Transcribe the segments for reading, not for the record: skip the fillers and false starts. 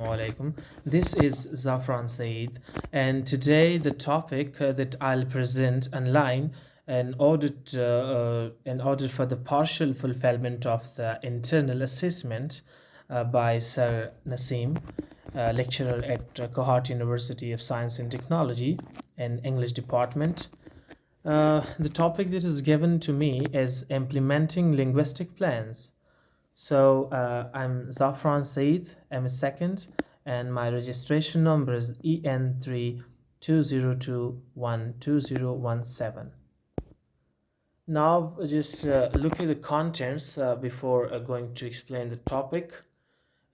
Alaikum. This is Zafran Saeed, and today the topic that I'll present online in order for the partial fulfillment of the internal assessment by Sir Naseem, lecturer at Cohort University of Science and Technology and English Department. The topic that is given to me is implementing linguistic plans. I'm Zafran Saeed. I'm a second, and my registration number is EN320212017. Now, just look at the contents before going to explain the topic.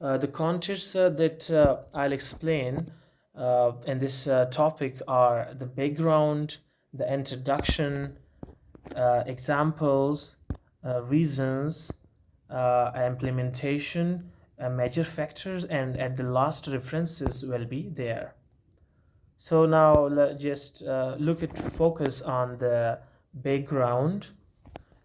The contents that I'll explain in this topic are the background, the introduction, examples, reasons, implementation, major factors, and at the last references will be there. So now let's just look at focus on the background.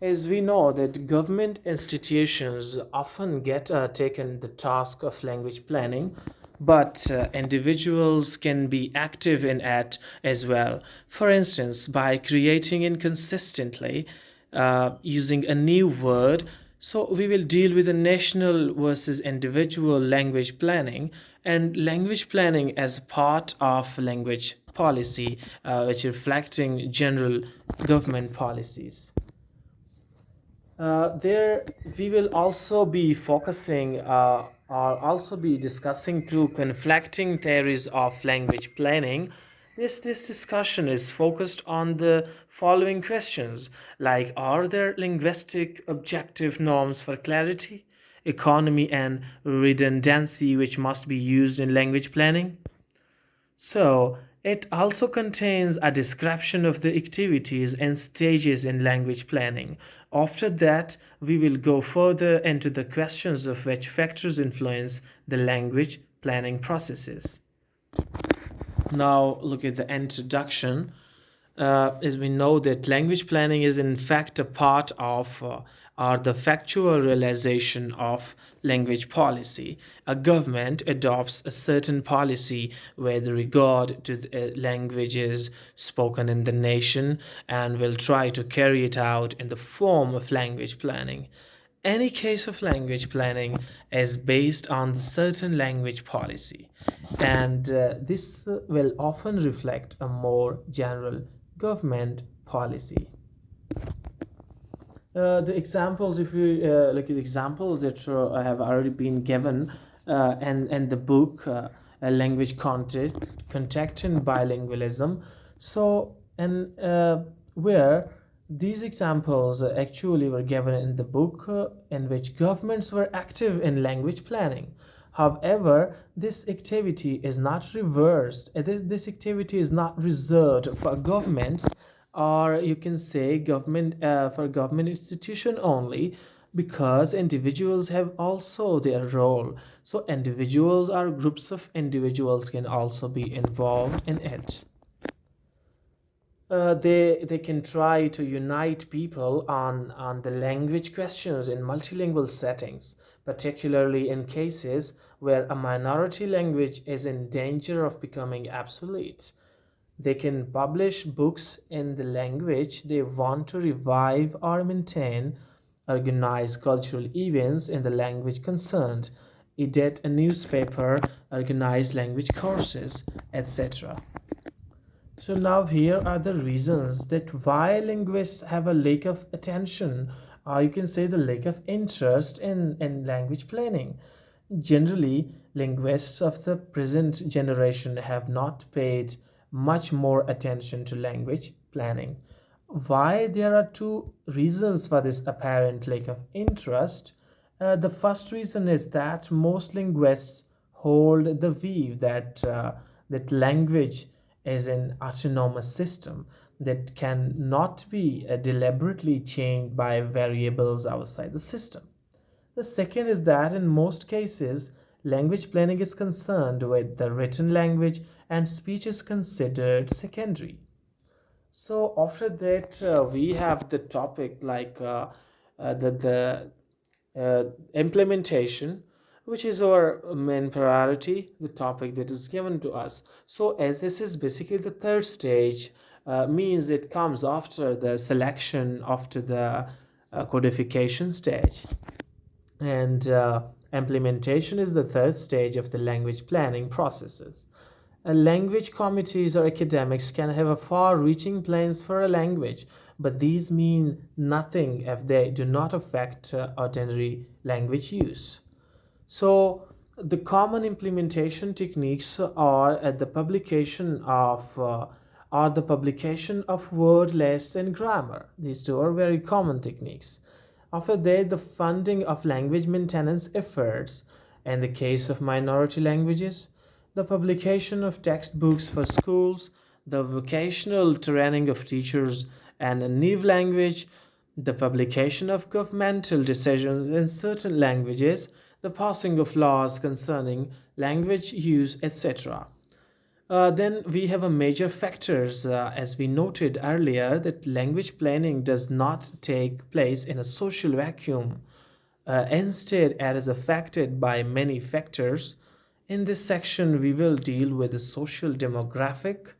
As we know that government institutions often get taken the task of language planning, but individuals can be active in it as well. For instance, by creating inconsistently, using a new word. So we will deal with the national versus individual language planning and language planning as part of language policy, which reflecting general government policies. There we will also be focusing or also be discussing two conflicting theories of language planning. This discussion is focused on the following questions like are there linguistic objective norms for clarity, economy and redundancy which must be used in language planning? So, it also contains a description of the activities and stages in language planning. After that, we will go further into the questions of which factors influence the language planning processes. Now, look at the introduction. As we know that language planning is in fact a part of or the factual realization of language policy. A government adopts a certain policy with regard to the languages spoken in the nation and will try to carry it out in the form of language planning. Any case of language planning is based on the certain language policy, and this will often reflect a more general government policy. The examples, if you look at examples that have already been given and the book, language contact and bilingualism. So, and where these examples actually were given in the book in which governments were active in language planning. However, this activity is not reversed. This activity is not reserved for governments, or you can say government for government institution only, because individuals have also their role. So individuals or groups of individuals can also be involved in it. They can try to unite people on the language questions in multilingual settings, particularly in cases where a minority language is in danger of becoming obsolete. They can publish books in the language they want to revive or maintain, organize cultural events in the language concerned, edit a newspaper, organize language courses, etc. So now here are the reasons that why linguists have a lack of attention, or you can say the lack of interest in language planning. Generally, linguists of the present generation have not paid much more attention to language planning. Why? There are two reasons for this apparent lack of interest. The first reason is that most linguists hold the view that language is an autonomous system that cannot be deliberately changed by variables outside the system. The second is that in most cases, language planning is concerned with the written language and speech is considered secondary. So after that, we have the topic like the implementation. which is our main priority, the topic that is given to us. So, as this is basically the third stage, means it comes after the selection, after the codification stage, and implementation is the third stage of the language planning processes. Language committees or academics can have a far-reaching plans for a language, but these mean nothing if they do not affect ordinary language use. So the common implementation techniques are the publication of word lists and grammar. These two are very common techniques. After that, the funding of language maintenance efforts. In the case of minority languages, the publication of textbooks for schools, the vocational training of teachers and a new language, the publication of governmental decisions in certain languages, the passing of laws concerning language use, etc. Then we have a major factors, as we noted earlier, that language planning does not take place in a social vacuum. Instead, it is affected by many factors. In this section, we will deal with the social demographic,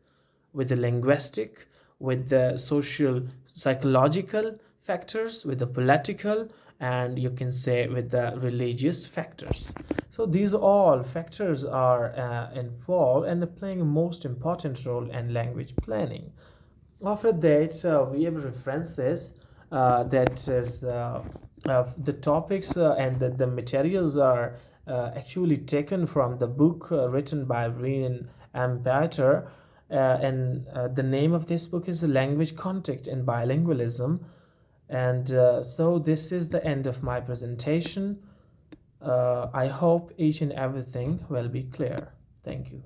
with the linguistic, with the social psychological factors, with the political, and you can say with the religious factors. So these all factors are involved and playing a most important role in language planning. After that, we have references that is the topics and the materials are actually taken from the book written by Reen and Pater. And the name of this book is Language Context and Bilingualism. And so this is the end of my presentation. I hope each and everything will be clear. Thank you.